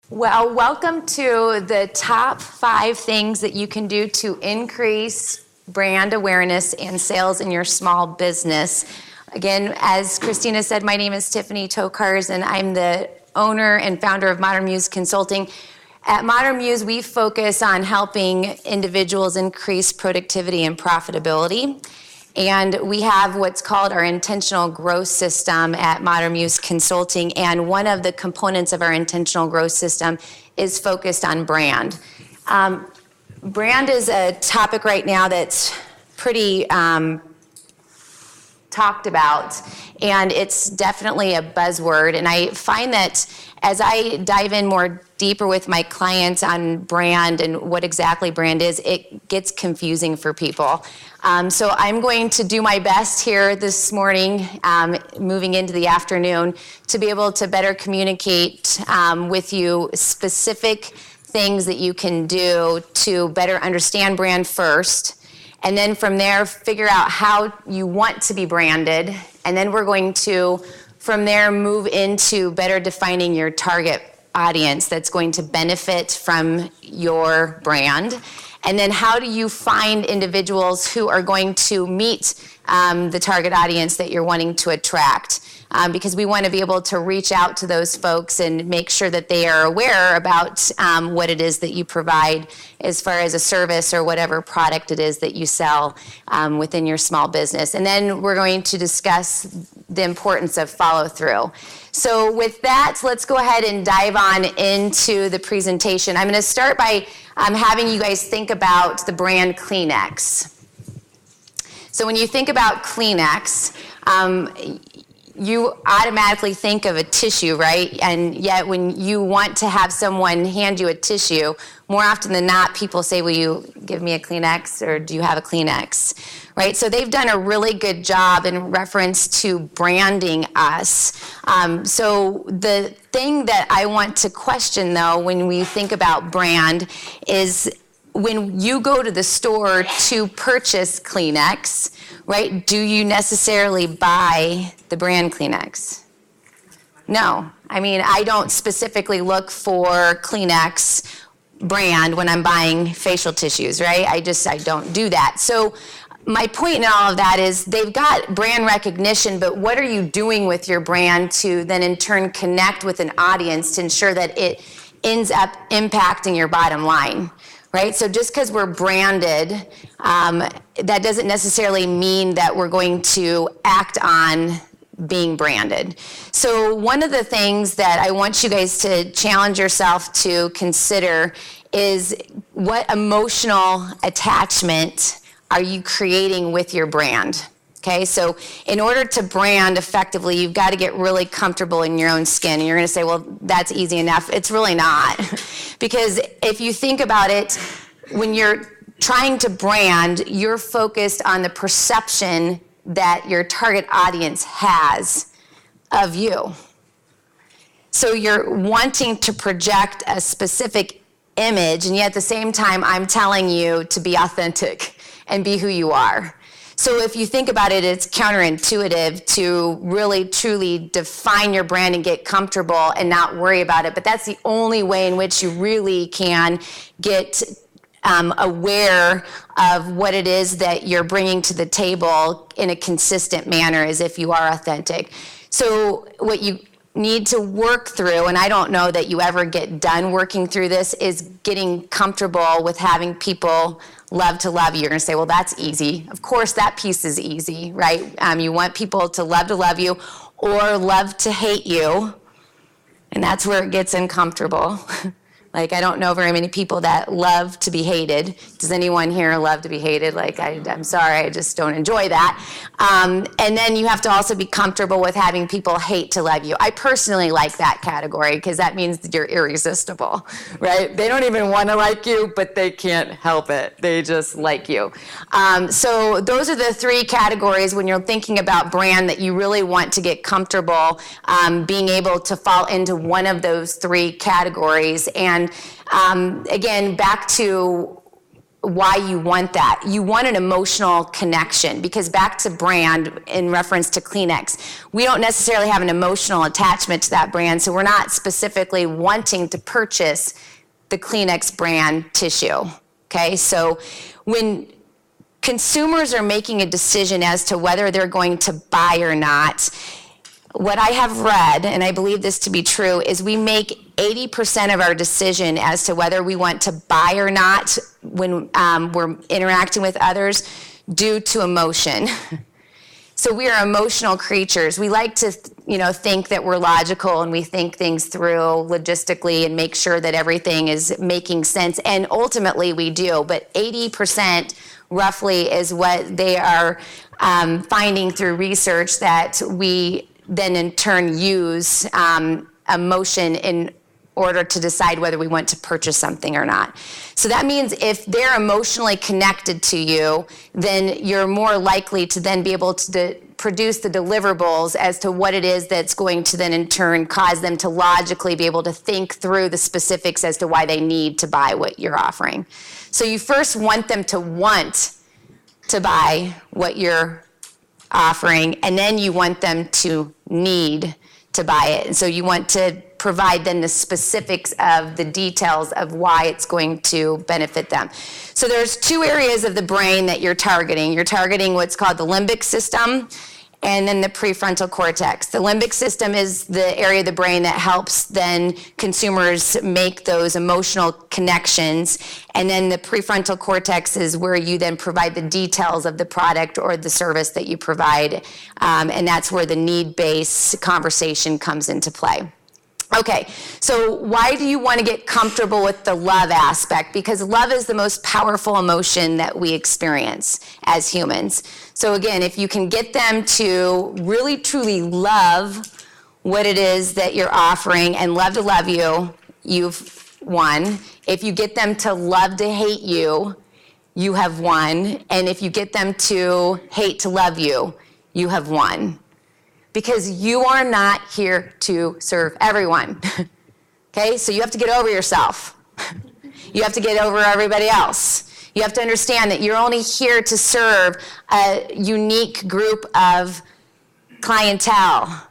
Well, welcome to the top 5 things that you can do to increase brand awareness and sales in your small business. Again, as Christina said, my name is TIffany Tokarz, and I'm the owner and founder of Modern Muse Consulting. At Modern Muse, we focus on helping individuals increase productivity and profitability. And we have what's called our intentional growth system at Modern Muse Consulting. And one of the components of our intentional growth system is focused on brand. Brand is a topic right now that's pretty talked about, and it's definitely a buzzword. And I find that as I dive in more deeper with my clients on brand and what exactly brand is, it gets confusing for people. So I'm going to do my best here this morning, moving into the afternoon, to be able to better communicate with you specific things that you can do to better understand brand first, and then from there figure out how you want to be branded, and then we're going to from there move into better defining your target audience that's going to benefit from your brand. And then how do you find individuals who are going to meet the target audience that you're wanting to attract? Because we want to be able to reach out to those folks and make sure that they are aware about what it is that you provide as far as a service or whatever product it is that you sell within your small business. And then we're going to discuss the importance of follow through. So with that, let's go ahead and dive on into the presentation. I'm going to start by having you guys think about the brand Kleenex. So when you think about Kleenex, you automatically think of a tissue, right? And yet when you want to have someone hand you a tissue, more often than not, people say, will you give me a Kleenex, or do you have a Kleenex? Right? So they've done a really good job in reference to branding us. So the thing that I want to question, though, when we think about brand is when you go to the store to purchase Kleenex, right, do you necessarily buy the brand Kleenex? No. I mean, I don't specifically look for Kleenex brand when I'm buying facial tissues, right? I don't do that. So my point in all of that is they've got brand recognition, but what are you doing with your brand to then in turn connect with an audience to ensure that it ends up impacting your bottom line? Right? So just because we're branded, that doesn't necessarily mean that we're going to act on being branded. So one of the things that I want you guys to challenge yourself to consider is what emotional attachment are you creating with your brand? Okay, so in order to brand effectively, you've got to get really comfortable in your own skin. And you're going to say, well, that's easy enough. It's really not. Because if you think about it, when you're trying to brand, you're focused on the perception that your target audience has of you. So you're wanting to project a specific image, and yet at the same time, I'm telling you to be authentic and be who you are. So if you think about it, it's counterintuitive to really truly define your brand and get comfortable and not worry about it. But that's the only way in which you really can get aware of what it is that you're bringing to the table in a consistent manner, as if you are authentic. So what you need to work through, and I don't know that you ever get done working through this, is getting comfortable with having people love to love you. You're going to say, well, that's easy. Of course, that piece is easy, right? You want people to love you or love to hate you, and that's where it gets uncomfortable. Like, I don't know very many people that love to be hated. Does anyone here love to be hated? Like, I'm sorry, I just don't enjoy that. And then you have to also be comfortable with having people hate to love you. I personally like that category because that means that you're irresistible, right? They don't even want to like you, but they can't help it. They just like you. So those are the 3 categories when you're thinking about brand that you really want to get comfortable being able to fall into one of those 3 categories. And again, back to why you want that. You want an emotional connection, because back to brand in reference to Kleenex, we don't necessarily have an emotional attachment to that brand, so we're not specifically wanting to purchase the Kleenex brand tissue, okay? So when consumers are making a decision as to whether they're going to buy or not, what I have read, and I believe this to be true, is we make 80% of our decision as to whether we want to buy or not when we're interacting with others due to emotion. So we are emotional creatures. We like to, think that we're logical and we think things through logistically and make sure that everything is making sense. And ultimately we do, but 80% roughly is what they are finding through research, that we then in turn use emotion in order to decide whether we want to purchase something or not. So that means if they're emotionally connected to you, then you're more likely to then be able to produce the deliverables as to what it is that's going to then in turn cause them to logically be able to think through the specifics as to why they need to buy what you're offering. So you first want them to want to buy what you're offering, and then you want them to need to buy it. And so you want to provide then the specifics of the details of why it's going to benefit them. So there's two areas of the brain that you're targeting. You're targeting what's called the limbic system and then the prefrontal cortex. The limbic system is the area of the brain that helps then consumers make those emotional connections, and then the prefrontal cortex is where you then provide the details of the product or the service that you provide, and that's where the need-based conversation comes into play. Okay, so why do you want to get comfortable with the love aspect? Because love is the most powerful emotion that we experience as humans. So again, if you can get them to really truly love what it is that you're offering and love to love you, you've won. If you get them to love to hate you, you have won. And if you get them to hate to love you, you have won. Because you are not here to serve everyone. Okay, so you have to get over yourself. You have to get over everybody else. You have to understand that you're only here to serve a unique group of clientele,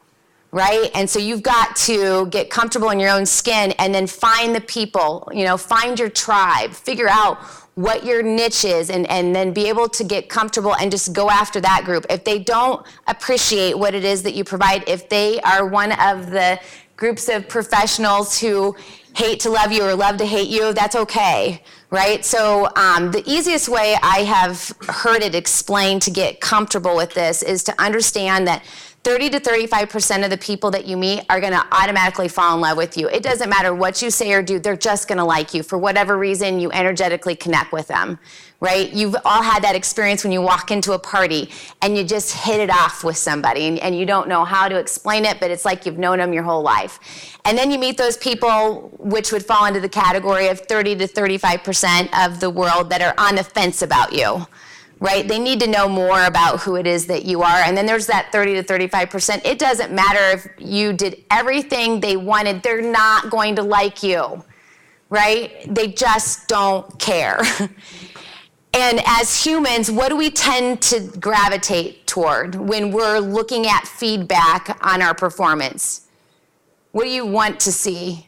right? And so you've got to get comfortable in your own skin and then find the people, find your tribe, figure out what your niche is, and then be able to get comfortable and just go after that group. If they don't appreciate what it is that you provide, if they are one of the groups of professionals who hate to love you or love to hate you, that's okay, right? So the easiest way I have heard it explained to get comfortable with this is to understand that 30 to 35% of the people that you meet are going to automatically fall in love with you. It doesn't matter what you say or do, they're just going to like you. For whatever reason, you energetically connect with them, right? You've all had that experience when you walk into a party and you just hit it off with somebody and you don't know how to explain it, but it's like you've known them your whole life. And then you meet those people which would fall into the category of 30 to 35% of the world that are on the fence about you. Right? They need to know more about who it is that you are. And then there's that 30 to 35%. It doesn't matter if you did everything they wanted. They're not going to like you, right? They just don't care. And as humans, what do we tend to gravitate toward when we're looking at feedback on our performance? What do you want to see?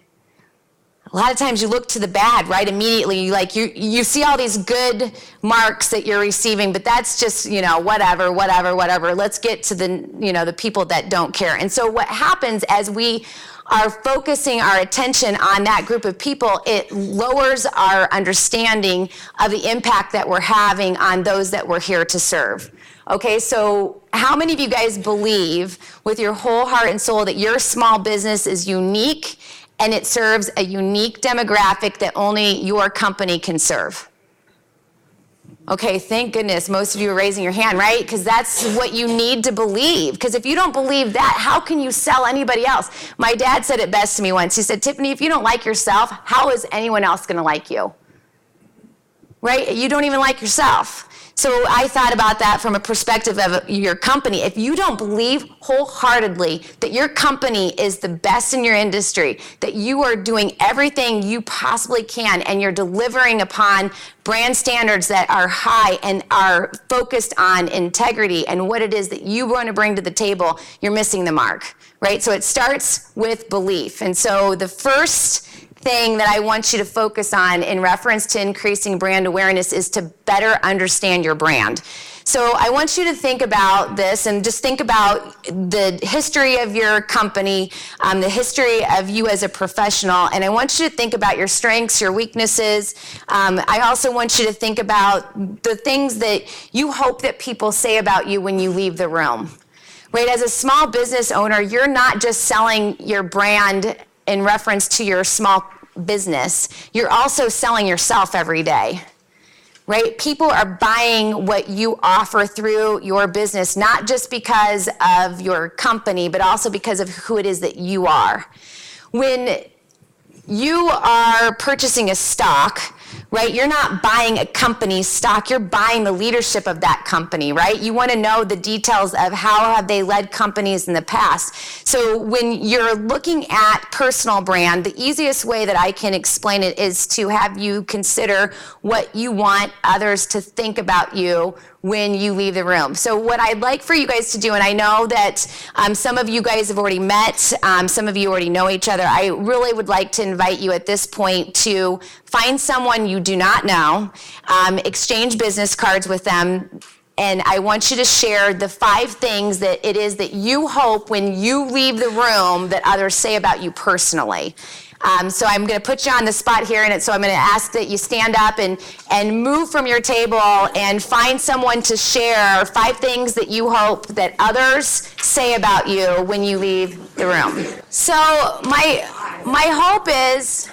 A lot of times you look to the bad, right? Immediately, you see all these good marks that you're receiving, but that's just, whatever. Let's get to the people that don't care. And so what happens as we are focusing our attention on that group of people, it lowers our understanding of the impact that we're having on those that we're here to serve. Okay, so how many of you guys believe with your whole heart and soul that your small business is unique and it serves a unique demographic that only your company can serve? Okay, thank goodness most of you are raising your hand, right? Because that's what you need to believe. Because if you don't believe that, how can you sell anybody else? My dad said it best to me once. He said, Tiffany, if you don't like yourself, how is anyone else going to like you? Right? You don't even like yourself. So I thought about that from a perspective of your company. If you don't believe wholeheartedly that your company is the best in your industry, that you are doing everything you possibly can, and you're delivering upon brand standards that are high and are focused on integrity and what it is that you want to bring to the table, you're missing the mark, right? So it starts with belief. And so the first thing that I want you to focus on in reference to increasing brand awareness is to better understand your brand. So I want you to think about this and just think about the history of your company, the history of you as a professional, and I want you to think about your strengths, your weaknesses. I also want you to think about the things that you hope that people say about you when you leave the room. Right? As a small business owner, you're not just selling your brand in reference to your small business, you're also selling yourself every day, right? People are buying what you offer through your business, not just because of your company, but also because of who it is that you are. When you are purchasing a stock, right, you're not buying a company's stock, you're buying the leadership of that company, right? You want to know the details of how have they led companies in the past. So when you're looking at personal brand, the easiest way that I can explain it is to have you consider what you want others to think about you when you leave the room. So what I'd like for you guys to do, and I know that some of you guys have already met, some of you already know each other, I really would like to invite you at this point to find someone you do not know, exchange business cards with them, and I want you to share the 5 things that it is that you hope when you leave the room that others say about you personally. So I'm going to put you on the spot here, and so I'm going to ask that you stand up and move from your table and find someone to share 5 things that you hope that others say about you when you leave the room. So my hope is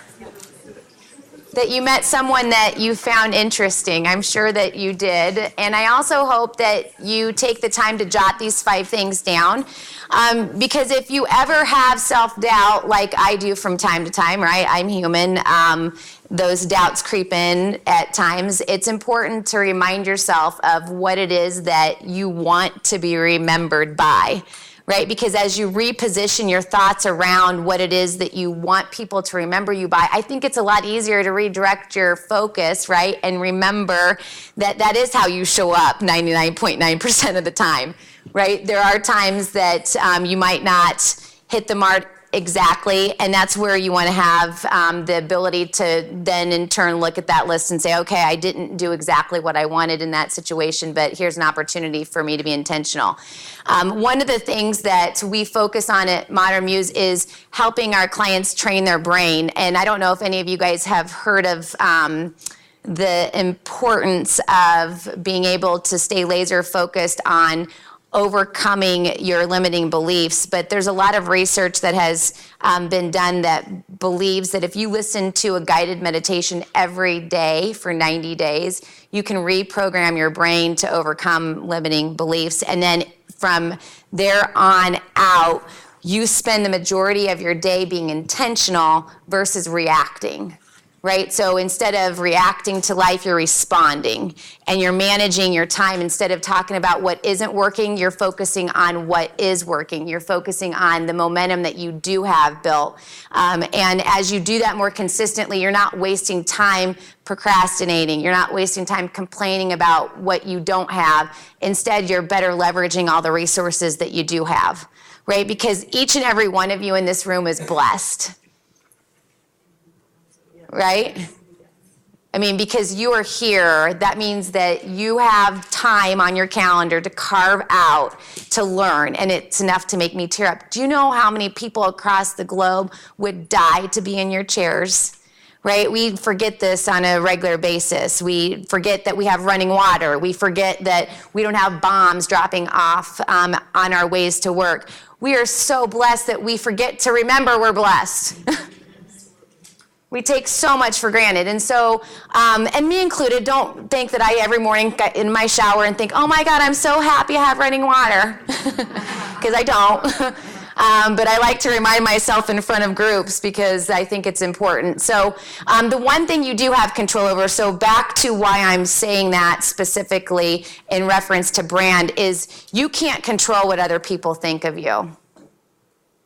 that you met someone that you found interesting. I'm sure that you did. And I also hope that you take the time to jot these 5 things down. Because if you ever have self-doubt, like I do from time to time, right? I'm human. Those doubts creep in at times. It's important to remind yourself of what it is that you want to be remembered by. Right? Because as you reposition your thoughts around what it is that you want people to remember you by, I think it's a lot easier to redirect your focus, right? And remember that that is how you show up 99.9% of the time, right? There are times that you might not hit the mark exactly, and that's where you want to have the ability to then in turn look at that list and say, okay, I didn't do exactly what I wanted in that situation, but here's an opportunity for me to be intentional. One of the things that we focus on at Modern Muse is helping our clients train their brain, and I don't know if any of you guys have heard of the importance of being able to stay laser focused on overcoming your limiting beliefs, but there's a lot of research that has been done that believes that if you listen to a guided meditation every day for 90 days, you can reprogram your brain to overcome limiting beliefs. And then from there on out, you spend the majority of your day being intentional versus reacting. Right? So instead of reacting to life, you're responding, and you're managing your time. Instead of talking about what isn't working, you're focusing on what is working. You're focusing on the momentum that you do have built. And as you do that more consistently, you're not wasting time procrastinating. You're not wasting time complaining about what you don't have. Instead, you're better leveraging all the resources that you do have, right? Because each and every one of you in this room is blessed. Right? I mean, because you are here, that means that you have time on your calendar to carve out to learn, and it's enough to make me tear up. Do you know how many people across the globe would die to be in your chairs? Right? We forget this on a regular basis. We forget that we have running water. We forget that we don't have bombs dropping off on our ways to work. We are so blessed that we forget to remember we're blessed. We take so much for granted. And so, and me included, don't think that I every morning get in my shower and think, oh my God, I'm so happy I have running water. Because I don't. but I like to remind myself in front of groups because I think it's important. So the one thing you do have control over, so back to why I'm saying that specifically in reference to brand, is you can't control what other people think of you.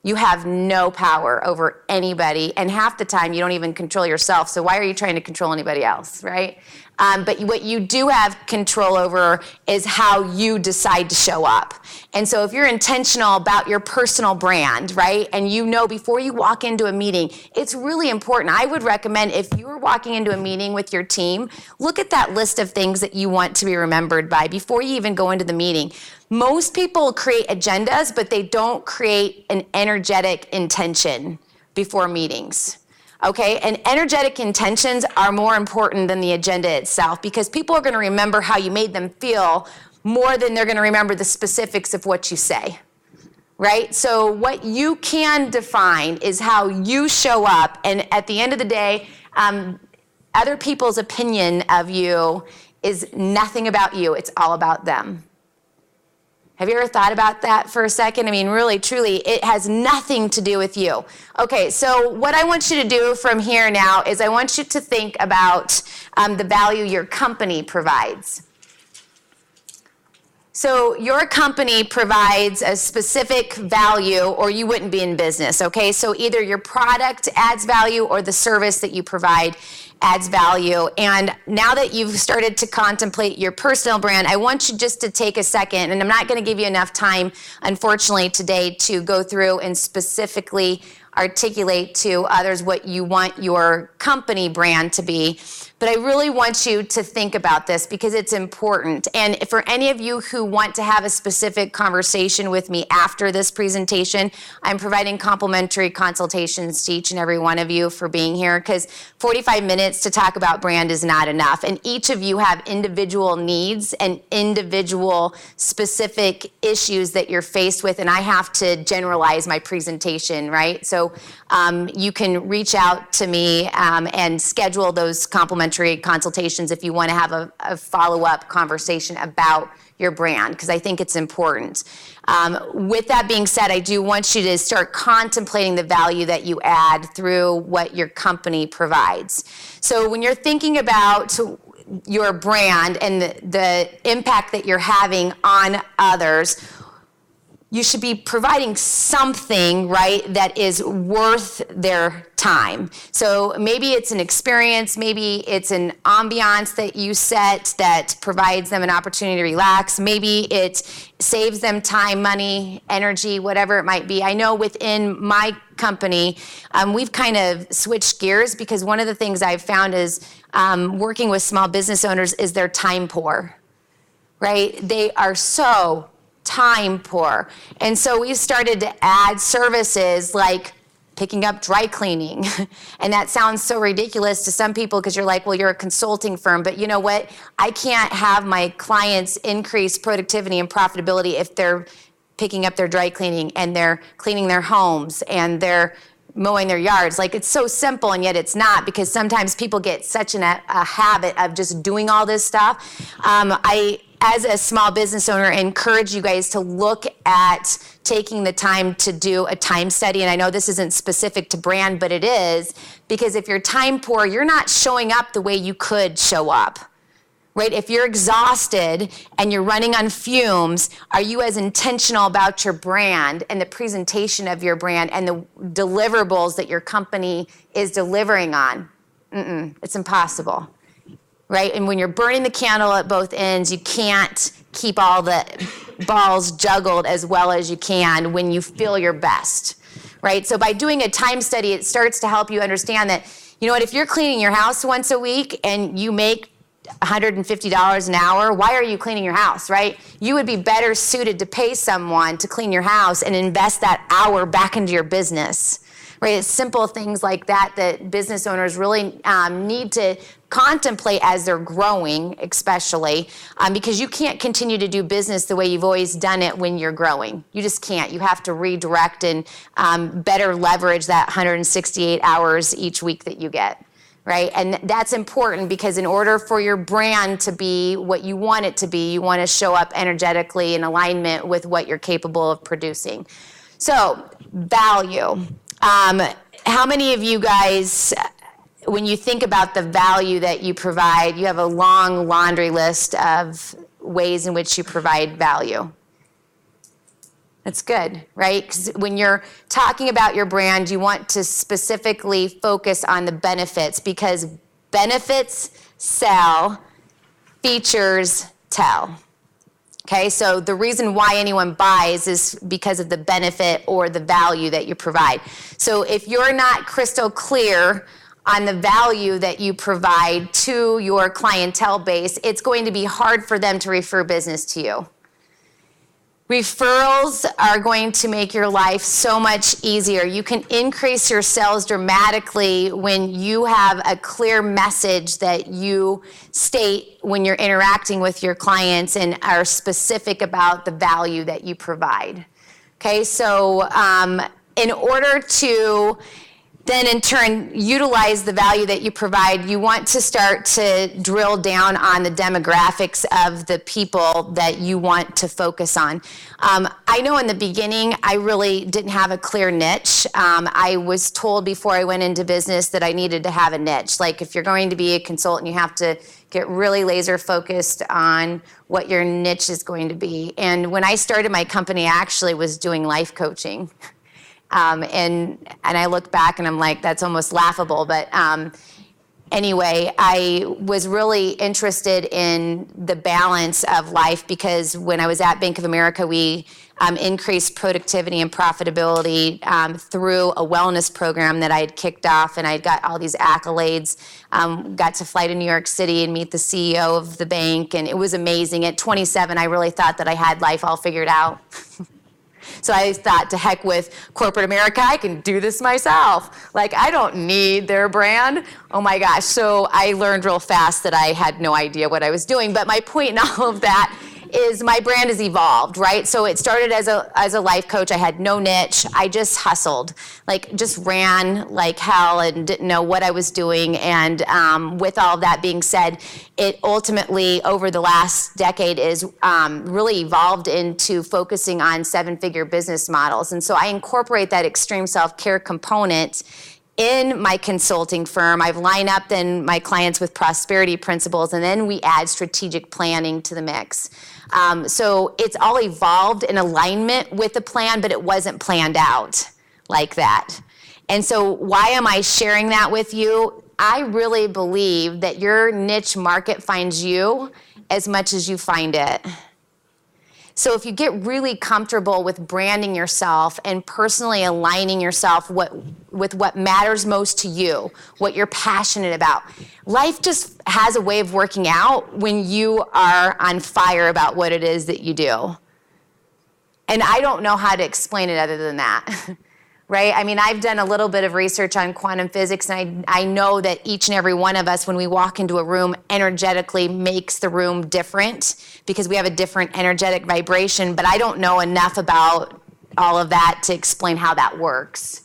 You have no power over anybody, and half the time you don't even control yourself, so why are you trying to control anybody else, right? But what you do have control over is how you decide to show up. And so if you're intentional about your personal brand, right, and you know before you walk into a meeting, it's really important. I would recommend if you're walking into a meeting with your team, look at that list of things that you want to be remembered by before you even go into the meeting. Most people create agendas, but they don't create an energetic intention before meetings. Okay, and energetic intentions are more important than the agenda itself because people are going to remember how you made them feel more than they're going to remember the specifics of what you say, right? So what you can define is how you show up, and at the end of the day, other people's opinion of you is nothing about you. It's all about them. Have you ever thought about that for a second? I mean, really, truly, it has nothing to do with you. Okay, so what I want you to do from here now is I want you to think about the value your company provides. So your company provides a specific value or you wouldn't be in business, okay? So either your product adds value or the service that you provide adds value. And now that you've started to contemplate your personal brand, I want you just to take a second, and I'm not going to give you enough time, unfortunately, today to go through and specifically articulate to others what you want your company brand to be. But I really want you to think about this because it's important. And for any of you who want to have a specific conversation with me after this presentation, I'm providing complimentary consultations to each and every one of you for being here because 45 minutes to talk about brand is not enough. And each of you have individual needs and individual specific issues that you're faced with. And I have to generalize my presentation, right? So you can reach out to me and schedule those complimentary consultations if you want to have a follow-up conversation about your brand, because I think it's important. With that being said, I do want you to start contemplating the value that you add through what your company provides. So when you're thinking about your brand and the impact that you're having on others, you should be providing something, right, that is worth their time. So maybe it's an experience, maybe it's an ambiance that you set that provides them an opportunity to relax. Maybe it saves them time, money, energy, whatever it might be. I know within my company, we've kind of switched gears because one of the things I've found is working with small business owners is they're time poor, right? They are so time poor. And so we started to add services like picking up dry cleaning. And that sounds so ridiculous to some people because you're like, well, you're a consulting firm. But you know what? I can't have my clients increase productivity and profitability if they're picking up their dry cleaning and they're cleaning their homes and they're mowing their yards. Like, it's so simple, and yet it's not, because sometimes people get such a habit of just doing all this stuff. I, as a small business owner, encourage you guys to look at taking the time to do a time study. And I know this isn't specific to brand, but it is, because if you're time poor, you're not showing up the way you could show up. Right? If you're exhausted and you're running on fumes, are you as intentional about your brand and the presentation of your brand and the deliverables that your company is delivering on? It's impossible. Right? And when you're burning the candle at both ends, you can't keep all the balls juggled as well as you can when you feel your best. Right? So by doing a time study, it starts to help you understand that, you know what, if you're cleaning your house once a week and you make $150 an hour, why are you cleaning your house, right? You would be better suited to pay someone to clean your house and invest that hour back into your business, right? It's simple things like that that business owners really need to contemplate as they're growing, especially, because you can't continue to do business the way you've always done it when you're growing. You just can't. You have to redirect and better leverage that 168 hours each week that you get. Right? And that's important because in order for your brand to be what you want it to be, you want to show up energetically in alignment with what you're capable of producing. So, value. How many of you guys, when you think about the value that you provide, you have a long laundry list of ways in which you provide value? That's good, right? Because when you're talking about your brand, you want to specifically focus on the benefits, because benefits sell, features tell. Okay, so the reason why anyone buys is because of the benefit or the value that you provide. So if you're not crystal clear on the value that you provide to your clientele base, it's going to be hard for them to refer business to you. Referrals are going to make your life so much easier. You can increase your sales dramatically when you have a clear message that you state when you're interacting with your clients and are specific about the value that you provide. Okay, so in order to then in turn utilize the value that you provide, you want to start to drill down on the demographics of the people that you want to focus on. I know in the beginning I really didn't have a clear niche. I was told before I went into business that I needed to have a niche. Like if you're going to be a consultant, you have to get really laser focused on what your niche is going to be. And when I started my company, I actually was doing life coaching. And I look back and I'm like, that's almost laughable. But anyway, I was really interested in the balance of life, because when I was at Bank of America, we increased productivity and profitability through a wellness program that I had kicked off, and I got all these accolades. Got to fly to New York City and meet the CEO of the bank, and it was amazing. At 27, I really thought that I had life all figured out. So I thought, to heck with corporate America, I can do this myself. Like, I don't need their brand. Oh my gosh. So I learned real fast that I had no idea what I was doing. But my point in all of that is my brand has evolved, right? So it started as a life coach. I had no niche. I just hustled, like just ran like hell and didn't know what I was doing. And with all of that being said, it ultimately over the last decade is really evolved into focusing on 7-figure business models. And so I incorporate that extreme self-care component in my consulting firm. I've lined up then my clients with prosperity principles, and then we add strategic planning to the mix. So it's all evolved in alignment with the plan, but it wasn't planned out like that. And so why am I sharing that with you? I really believe that your niche market finds you as much as you find it. So if you get really comfortable with branding yourself and personally aligning yourself with what matters most to you, what you're passionate about, life just has a way of working out when you are on fire about what it is that you do. And I don't know how to explain it other than that. Right? I mean, I've done a little bit of research on quantum physics, and I know that each and every one of us, when we walk into a room, energetically makes the room different because we have a different energetic vibration, but I don't know enough about all of that to explain how that works.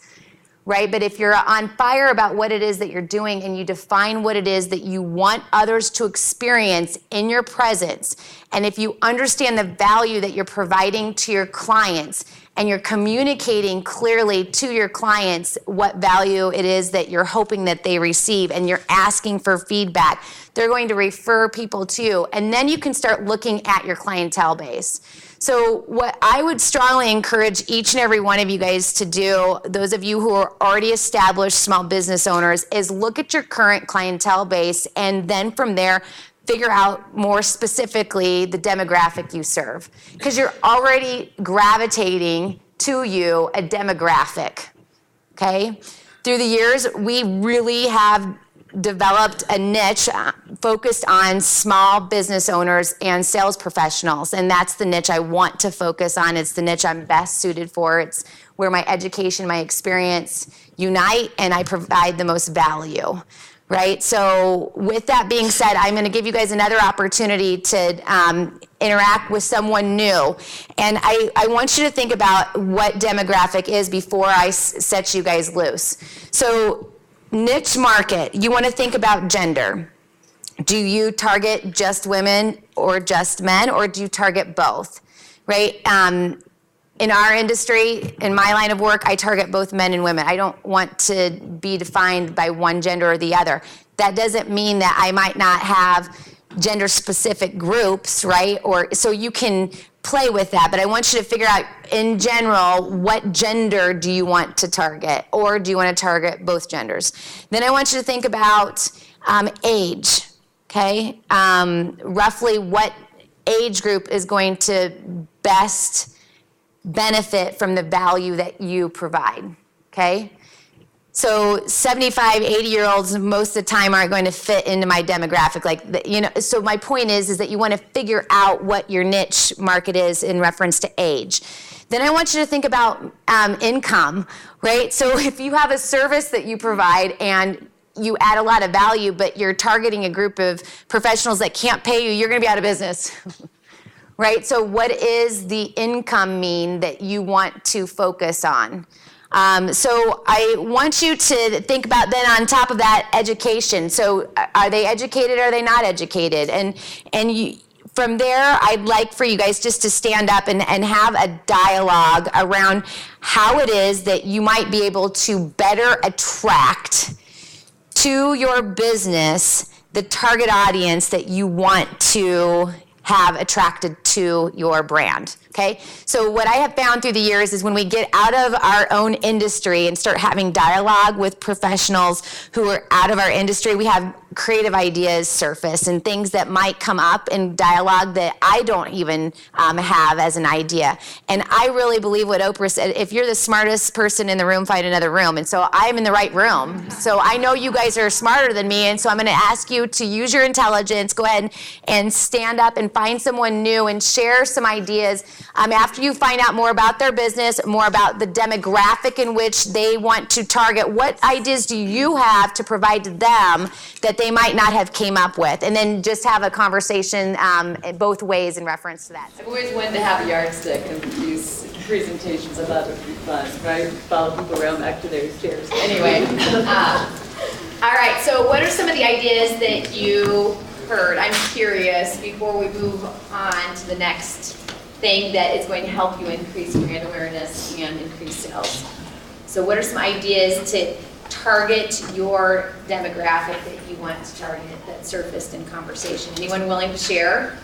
Right? But if you're on fire about what it is that you're doing and you define what it is that you want others to experience in your presence, and if you understand the value that you're providing to your clients, and you're communicating clearly to your clients what value it is that you're hoping that they receive, and you're asking for feedback, they're going to refer people to you. And then you can start looking at your clientele base. So what I would strongly encourage each and every one of you guys to do, those of you who are already established small business owners, is look at your current clientele base, and then from there, figure out more specifically the demographic you serve. Because you're already gravitating to you a demographic, okay? Through the years, we really have developed a niche focused on small business owners and sales professionals, and that's the niche I want to focus on. It's the niche I'm best suited for. It's where my education, my experience unite, and I provide the most value. Right? So with that being said, I'm going to give you guys another opportunity to interact with someone new. And I want you to think about what demographic is before I set you guys loose. So niche market, you want to think about gender. Do you target just women or just men, or do you target both? Right? in our industry, in my line of work, I target both men and women. I don't want to be defined by one gender or the other. That doesn't mean that I might not have gender-specific groups, right? Or so you can play with that, but I want you to figure out, in general, what gender do you want to target, or do you want to target both genders? Then I want you to think about age, okay? Roughly what age group is going to best benefit from the value that you provide, okay? So 75, 80-year-olds most of the time aren't going to fit into my demographic. So my point is that you want to figure out what your niche market is in reference to age. Then I want you to think about income, right? So if you have a service that you provide and you add a lot of value, but you're targeting a group of professionals that can't pay you, you're going to be out of business. Right? So what is the income mean that you want to focus on? So I want you to think about, then on top of that, education. So are they educated or are they not educated? And from there, I'd like for you guys just to stand up and have a dialogue around how it is that you might be able to better attract to your business the target audience that you want to have attracted to your brand, okay? So what I have found through the years is when we get out of our own industry and start having dialogue with professionals who are out of our industry, we have creative ideas surface and things that might come up in dialogue that I don't even have as an idea. And I really believe what Oprah said, if you're the smartest person in the room, find another room. And so I'm in the right room. So I know you guys are smarter than me, and so I'm gonna ask you to use your intelligence, go ahead and stand up and find someone new and share some ideas. After you find out more about their business, more about the demographic in which they want to target, what ideas do you have to provide to them that they might not have came up with? And then just have a conversation both ways in reference to that. I've always wanted to have a yardstick and these presentations. I thought it would be fun, right? Follow people around back to their chairs. Anyway. All right, so what are some of the ideas that you heard? I'm curious, before we move on to the next thing that is going to help you increase brand awareness and increase sales. So what are some ideas to target your demographic that you want to target that surfaced in conversation? Anyone willing to share?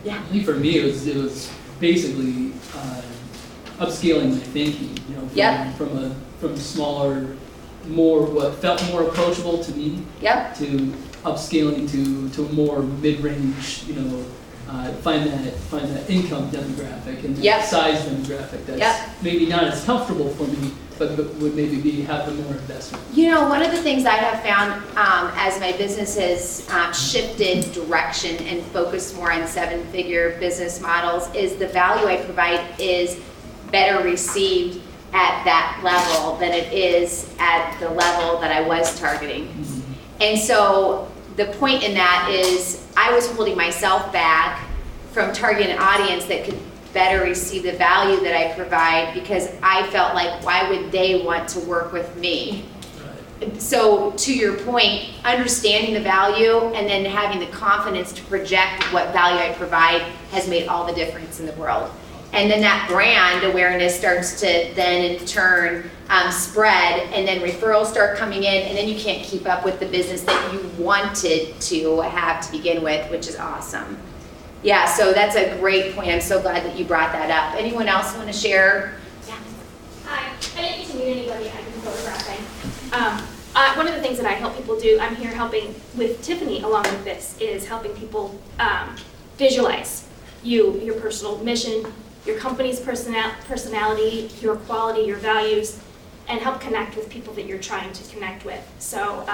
Yeah. I think for me, it was basically upscaling my thinking. From smaller, what felt more approachable to me. Yep. To upscaling to a more mid-range. Find that income demographic and that size demographic that's maybe not as comfortable for me, but would maybe have the more investment. One of the things I have found as my business has shifted direction and focused more on seven-figure business models is the value I provide is better received at that level than it is at the level that I was targeting. Mm-hmm. And so the point in that is I was holding myself back from targeting an audience that could better receive the value that I provide because I felt like, why would they want to work with me? Right. So to your point, understanding the value and then having the confidence to project what value I provide has made all the difference in the world. And then that brand awareness starts to then in turn spread, and then referrals start coming in, and then you can't keep up with the business that you wanted to have to begin with, which is awesome. Yeah, so that's a great point. I'm so glad that you brought that up. Anyone else want to share? Yeah. Hi, I didn't get to meet anybody. I've been photographing. One of the things that I help people do, I'm here helping with TIffany along with this, is helping people visualize your personal mission, your company's personality, your quality, your values, and help connect with people that you're trying to connect with. So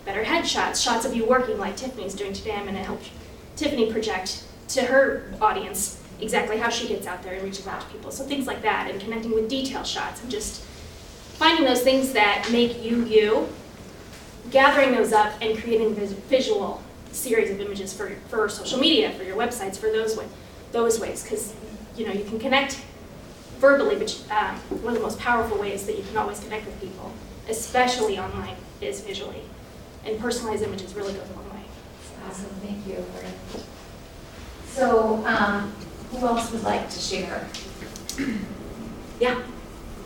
better headshots, shots of you working like Tiffany's doing today. I'm going to help Tiffany project to her audience exactly how she gets out there and reaches out to people. So things like that, and connecting with detail shots, and just finding those things that make you you, gathering those up and creating a visual series of images for social media, for your websites, for those ways, because you can connect verbally, but one of the most powerful ways that you can always connect with people, especially online, is visually. And personalized images really goes a long way. Awesome, thank you. So Who else would like to share? Yeah.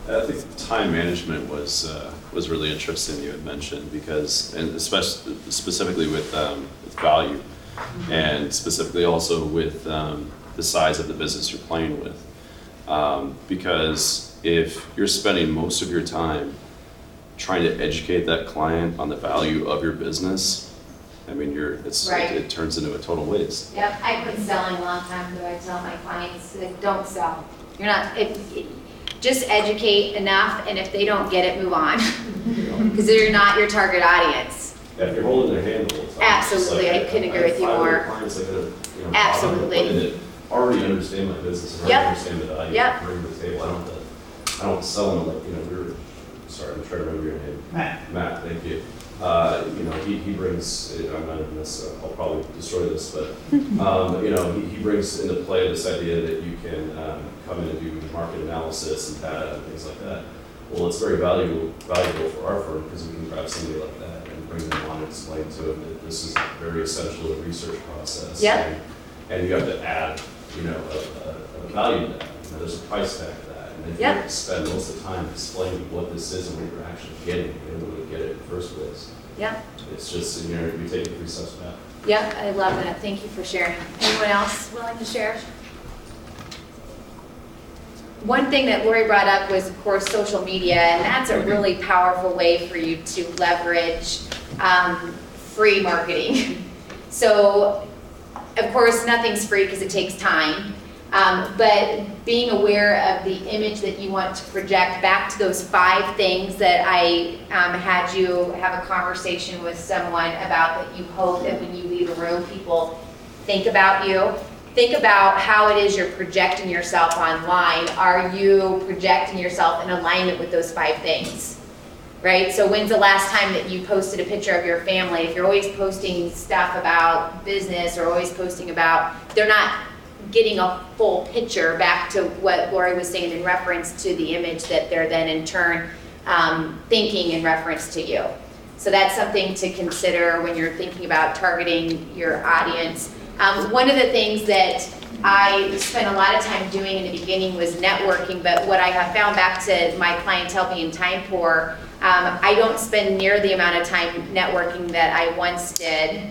I think time management was really interesting. You had mentioned because, and especially specifically with value, and specifically also with the size of the business you're playing with, because if you're spending most of your time trying to educate that client on the value of your business, I mean, it turns into a total waste. Yep, I quit selling a long time ago. I tell my clients, like, don't sell. You're not, just educate enough, and if they don't get it, move on. Because they're not your target audience. Yeah, if you're holding their hand the whole time. Absolutely, I couldn't agree with you more. Clients like Absolutely. that already understand my business and already understand the value I bring to the table. I don't sell them like, sorry, I'm trying to remember your name. Matt, thank you. He brings, I'm not in this, I'll probably destroy this, but, he brings into play this idea that you can come in and do market analysis and data and things like that. Well, it's very valuable for our firm because we can grab somebody like that and bring them on and explain to them that this is very essential to the research process. Yep. And you have to add, a value to that. There's a price tag to that. And if you spend most of the time explaining what this is and what you're actually getting, you're able to get it in the first place. Yeah. It's just, you're taking 3 steps back. Yeah, I love that. Thank you for sharing. Anyone else willing to share? One thing that Lori brought up was, of course, social media, and that's a really powerful way for you to leverage free marketing. So, of course, nothing's free because it takes time. But being aware of the image that you want to project, back to those 5 things that I had you have a conversation with someone about, that you hope that when you leave a room, people think about you. Think about how it is you're projecting yourself online. Are you projecting yourself in alignment with those 5 things? Right? So when's the last time that you posted a picture of your family? If you're always posting stuff about business or always posting about, they're not getting a full picture, back to what Lori was saying in reference to the image that they're then in turn thinking in reference to you. So that's something to consider when you're thinking about targeting your audience. One of the things that I spent a lot of time doing in the beginning was networking, but what I have found, back to my clientele being time poor, I don't spend near the amount of time networking that I once did.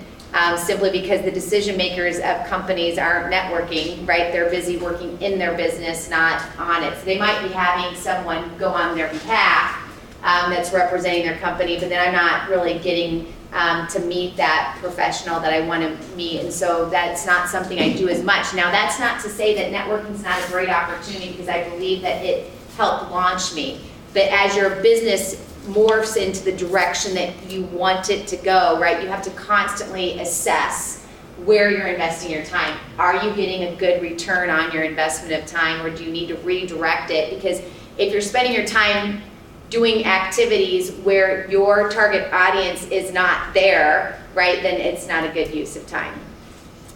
Simply because the decision makers of companies aren't networking, right? They're busy working in their business, not on it. So they might be having someone go on their behalf that's representing their company, but then I'm not really getting to meet that professional that I want to meet. And so that's not something I do as much. Now, that's not to say that networking is not a great opportunity, because I believe that it helped launch me. But as your business morphs into the direction that you want it to go, right? You have to constantly assess where you're investing your time. Are you getting a good return on your investment of time, or do you need to redirect it? Because if you're spending your time doing activities where your target audience is not there, right, then it's not a good use of time,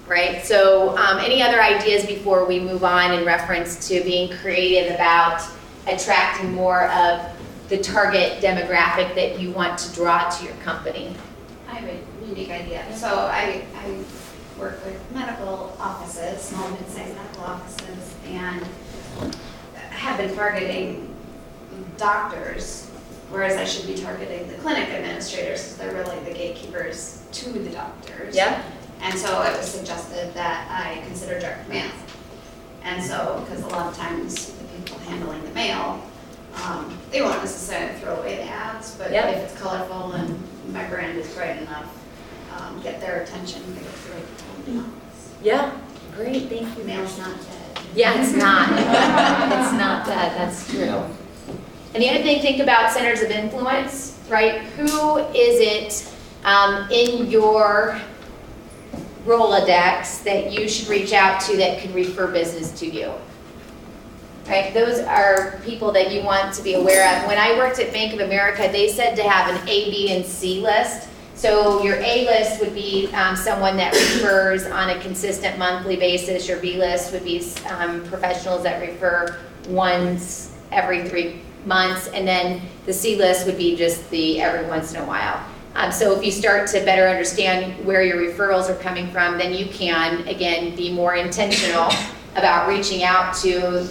right? So any other ideas before we move on in reference to being creative about attracting more of the target demographic that you want to draw to your company? I have a unique idea. So I work with medical offices, small and mid-sized medical offices, and have been targeting doctors, whereas I should be targeting the clinic administrators, because they're really the gatekeepers to the doctors. Yeah. And so it was suggested that I consider direct mail. And so, because a lot of times the people handling the mail, they won't necessarily throw away the ads, but if it's colorful and my brand is bright enough, get their attention, they go through the office. Yeah, great, thank you. Mail's not dead. Yeah, it's not. It's not that, that's true. And the other thing, think about centers of influence, right? Who is it in your Rolodex that you should reach out to that can refer business to you? Right, those are people that you want to be aware of. When I worked at Bank of America, they said to have an A, B, and C list. So your A list would be someone that refers on a consistent monthly basis. Your B list would be professionals that refer once every 3 months. And then the C list would be just the every once in a while. So if you start to better understand where your referrals are coming from, then you can, again, be more intentional about reaching out to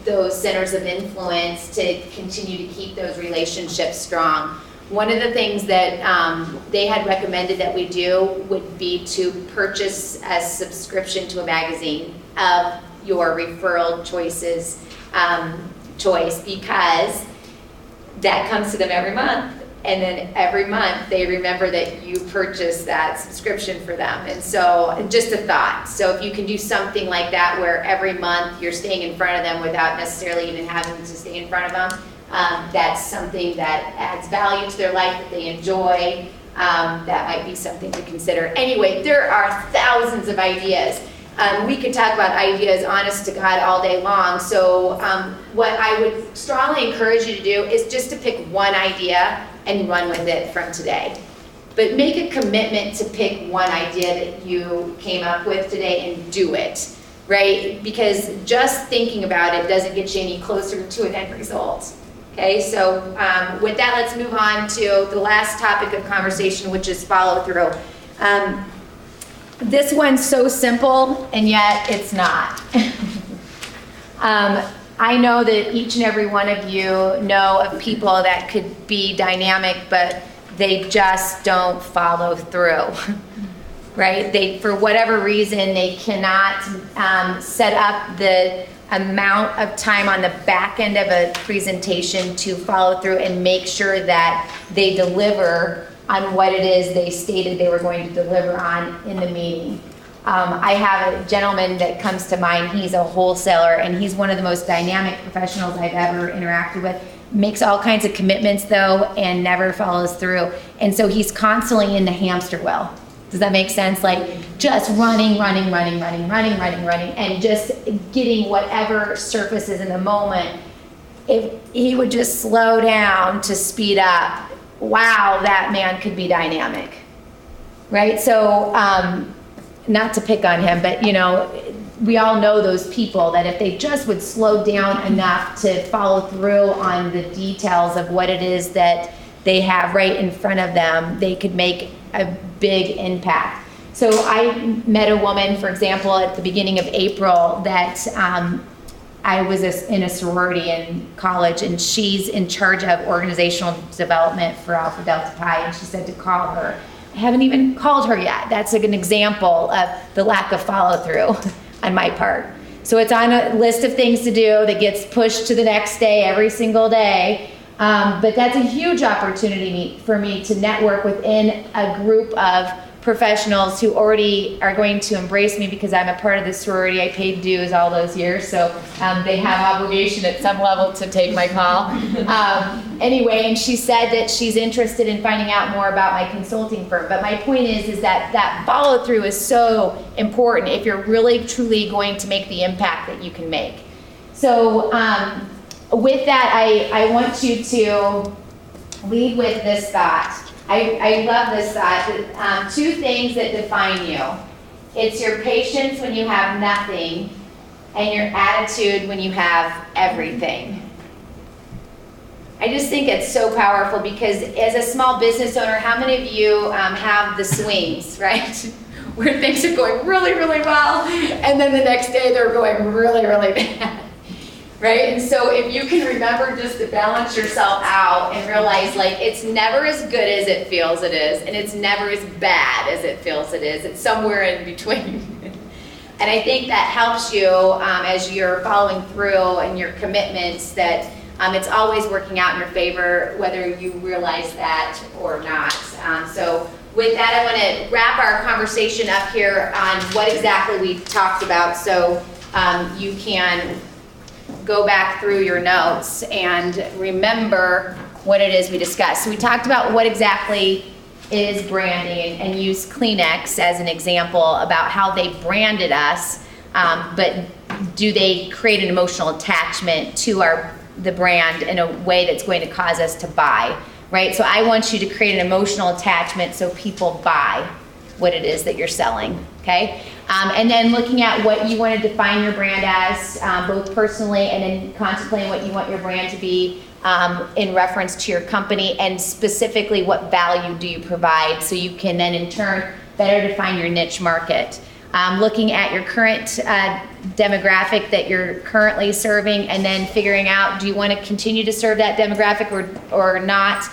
those centers of influence to continue to keep those relationships strong. One of the things that they had recommended that we do would be to purchase a subscription to a magazine of your referral choice, because that comes to them every month. And then every month they remember that you purchased that subscription for them. And so just a thought. So if you can do something like that where every month you're staying in front of them without necessarily even having to stay in front of them, that's something that adds value to their life that they enjoy. That might be something to consider. Anyway, there are thousands of ideas. We could talk about ideas, honest to God, all day long. So what I would strongly encourage you to do is just to pick one idea and run with it from today. But make a commitment to pick one idea that you came up with today and do it, right? Because just thinking about it doesn't get you any closer to an end result. Okay, so with that, let's move on to the last topic of conversation, which is follow through. This one's so simple, and yet it's not. I know that each and every one of you know of people that could be dynamic, but they just don't follow through, right? They, for whatever reason, they cannot set up the amount of time on the back end of a presentation to follow through and make sure that they deliver on what it is they stated they were going to deliver on in the meeting. I have a gentleman that comes to mind. He's a wholesaler, and he's one of the most dynamic professionals I've ever interacted with. Makes all kinds of commitments, though, and never follows through. And so he's constantly in the hamster wheel. Does that make sense? Like just running, and just getting whatever surfaces in the moment. If he would just slow down to speed up, wow, that man could be dynamic, right? So, not to pick on him, but you know, we all know those people that if they just would slow down enough to follow through on the details of what it is that they have right in front of them, they could make a big impact. So I met a woman, for example, at the beginning of April that I was in a sorority in college, and she's in charge of organizational development for Alpha Delta Pi, and she said to call her. I haven't even called her yet. That's like an example of the lack of follow through on my part. So it's on a list of things to do that gets pushed to the next day every single day. But that's a huge opportunity for me to network within a group of professionals who already are going to embrace me because I'm a part of the sorority. I paid dues all those years, so they have obligation at some level to take my call. Anyway, and she said that she's interested in finding out more about my consulting firm. But my point is that follow through is so important if you're really truly going to make the impact that you can make. So with that, I want you to lead with this thought. I love this thought. Two things that define you. It's your patience when you have nothing, and your attitude when you have everything. I just think it's so powerful because as a small business owner, how many of you have the swings, right? Where things are going really, really well, and then the next day they're going really, really bad. Right? And so if you can remember just to balance yourself out and realize like it's never as good as it feels it is, and it's never as bad as it feels it is. It's somewhere in between. And I think that helps you as you're following through and your commitments that it's always working out in your favor whether you realize that or not. So with that, I want to wrap our conversation up here on what exactly we talked about so you can go back through your notes and remember what it is we discussed. So we talked about what exactly is branding and used Kleenex as an example about how they branded us, but do they create an emotional attachment to the brand in a way that's going to cause us to buy, right? So I want you to create an emotional attachment so people buy what it is that you're selling, okay? And then looking at what you want to define your brand as, both personally and then contemplating what you want your brand to be in reference to your company, and specifically what value do you provide so you can then in turn better define your niche market. looking at your current demographic that you're currently serving, and then figuring out, do you want to continue to serve that demographic or not,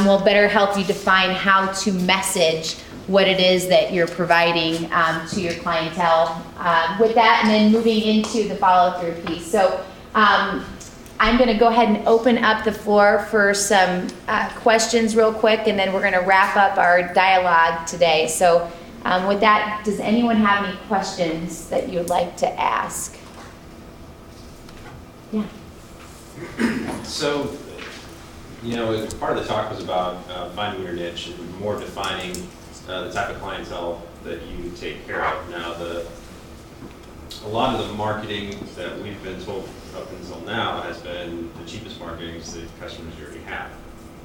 will better help you define how to message what it is that you're providing to your clientele with that, and then moving into the follow-through piece. So I'm going to go ahead and open up the floor for some questions real quick, and then we're going to wrap up our dialogue today. So with that, does anyone have any questions that you would like to ask? Yeah. So, part of the talk was about finding your niche and more defining the type of clientele that you take care of. Now, a lot of the marketing that we've been told up until now has been the cheapest marketing to the customers you already have.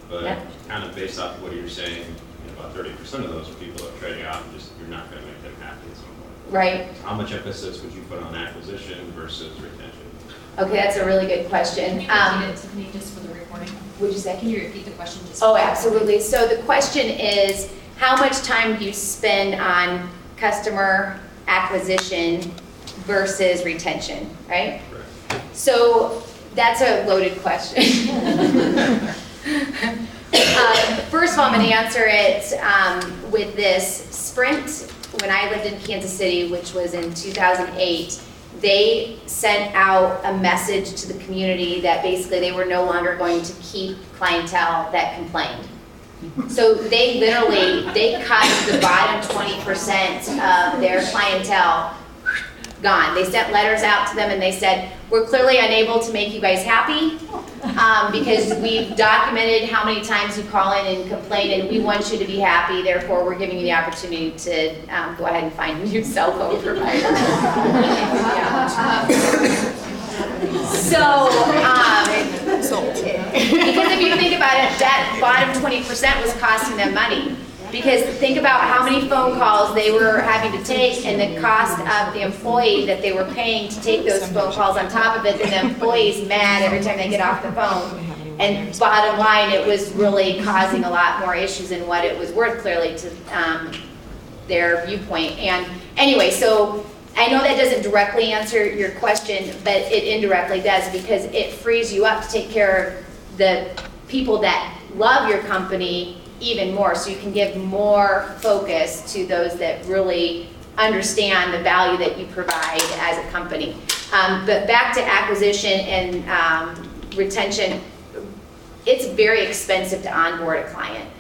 But kind of based off of what you're saying, about 30% of those are people that are trading out and just you're not going to make them happy at some point. Right. So how much emphasis would you put on acquisition versus retention? Okay, that's a really good question. Can you repeat it, Tiffany, just for the recording? Would you say? Can you repeat the question? Just Oh, absolutely. So the question is, how much time do you spend on customer acquisition versus retention, right? Correct. So that's a loaded question. First of all, I'm going to answer it with this. Sprint, when I lived in Kansas City, which was in 2008, they sent out a message to the community that basically they were no longer going to keep clientele that complained. So they cut the bottom 20% of their clientele, gone. They sent letters out to them and they said, we're clearly unable to make you guys happy because we've documented how many times you call in and complain, and we want you to be happy. Therefore, we're giving you the opportunity to go ahead and find a new cell phone provider. Because if you think about it, that bottom 20% was costing them money. Because think about how many phone calls they were having to take and the cost of the employee that they were paying to take those phone calls on top of it, and the employee's mad every time they get off the phone. And bottom line, it was really causing a lot more issues than what it was worth, clearly, to their viewpoint. And anyway, so I know that doesn't directly answer your question, but it indirectly does, because it frees you up to take care of the people that love your company even more, so you can give more focus to those that really understand the value that you provide as a company. But back to acquisition and retention, it's very expensive to onboard a client.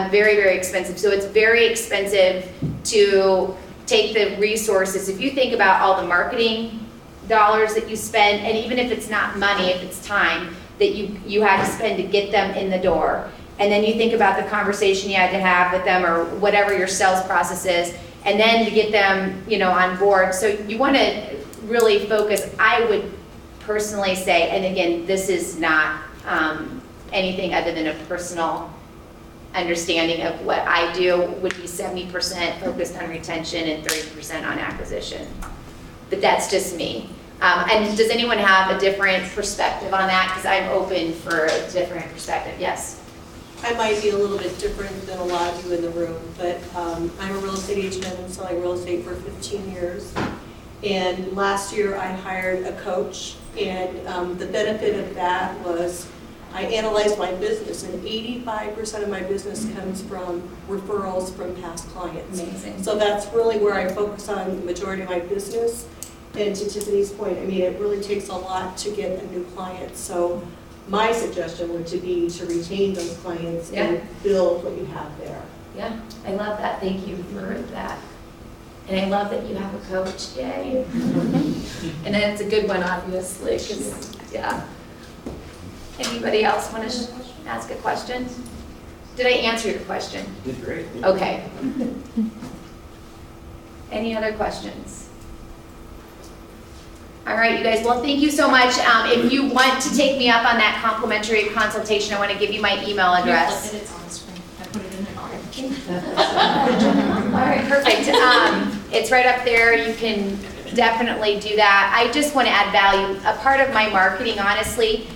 Very, very expensive. So it's very expensive to take the resources. If you think about all the marketing dollars that you spend, and even if it's not money, if it's time that you had to spend to get them in the door, and then you think about the conversation you had to have with them, or whatever your sales process is, and then to get them, on board. So you want to really focus. I would personally say, and again, this is not anything other than a personal understanding of what I do, would be 70% focused on retention and 30% on acquisition. But that's just me. And does anyone have a different perspective on that? Because I'm open for a different perspective. Yes. I might be a little bit different than a lot of you in the room, but I'm a real estate agent. I've been selling real estate for 15 years. And last year I hired a coach, and the benefit of that was I analyzed my business, and 85% of my business comes from referrals from past clients. Amazing. So that's really where I focus on the majority of my business. And to Tiffany's point, it really takes a lot to get a new client. So my suggestion would be to retain those clients and build what you have there. Yeah, I love that. Thank you for that. And I love that you have a coach. Yay. And then it's a good one, obviously, because, Anybody else want to ask a question? Did I answer your question? You did great. Okay. Any other questions? All right, you guys. Well, thank you so much. If you want to take me up on that complimentary consultation, I want to give you my email address. It's on the screen. I put it in there. All right, perfect. It's right up there. You can definitely do that. I just want to add value. A part of my marketing, honestly,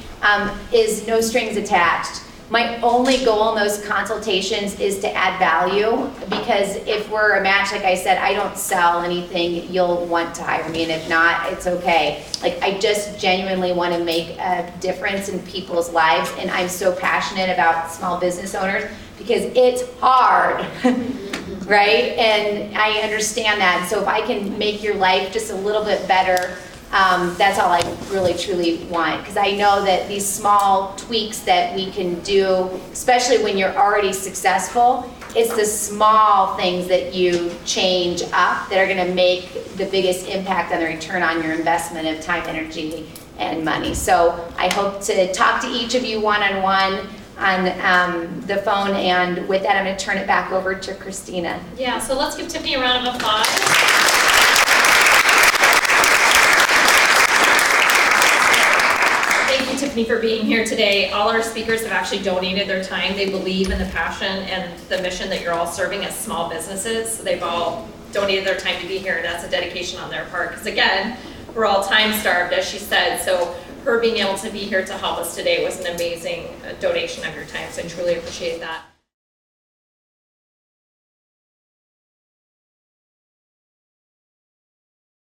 is no strings attached. My only goal in those consultations is to add value, because if we're a match, like I said, I don't sell anything, you'll want to hire me, and if not, it's okay. Like, I just genuinely want to make a difference in people's lives, and I'm so passionate about small business owners because it's hard, right? And I understand that. So if I can make your life just a little bit better, that's all I really truly want, because I know that these small tweaks that we can do, especially when you're already successful, it's the small things that you change up that are going to make the biggest impact on the return on your investment of time, energy, and money. So I hope to talk to each of you one-on-one on the phone, and with that I'm going to turn it back over to Christina. Yeah, so let's give Tiffany a round of applause. Thank you, Tiffany, for being here today. All our speakers have actually donated their time. They believe in the passion and the mission that you're all serving as small businesses. They've all donated their time to be here, and that's a dedication on their part. Because again, we're all time starved, as she said. So her being able to be here to help us today was an amazing donation of your time. So I truly appreciate that.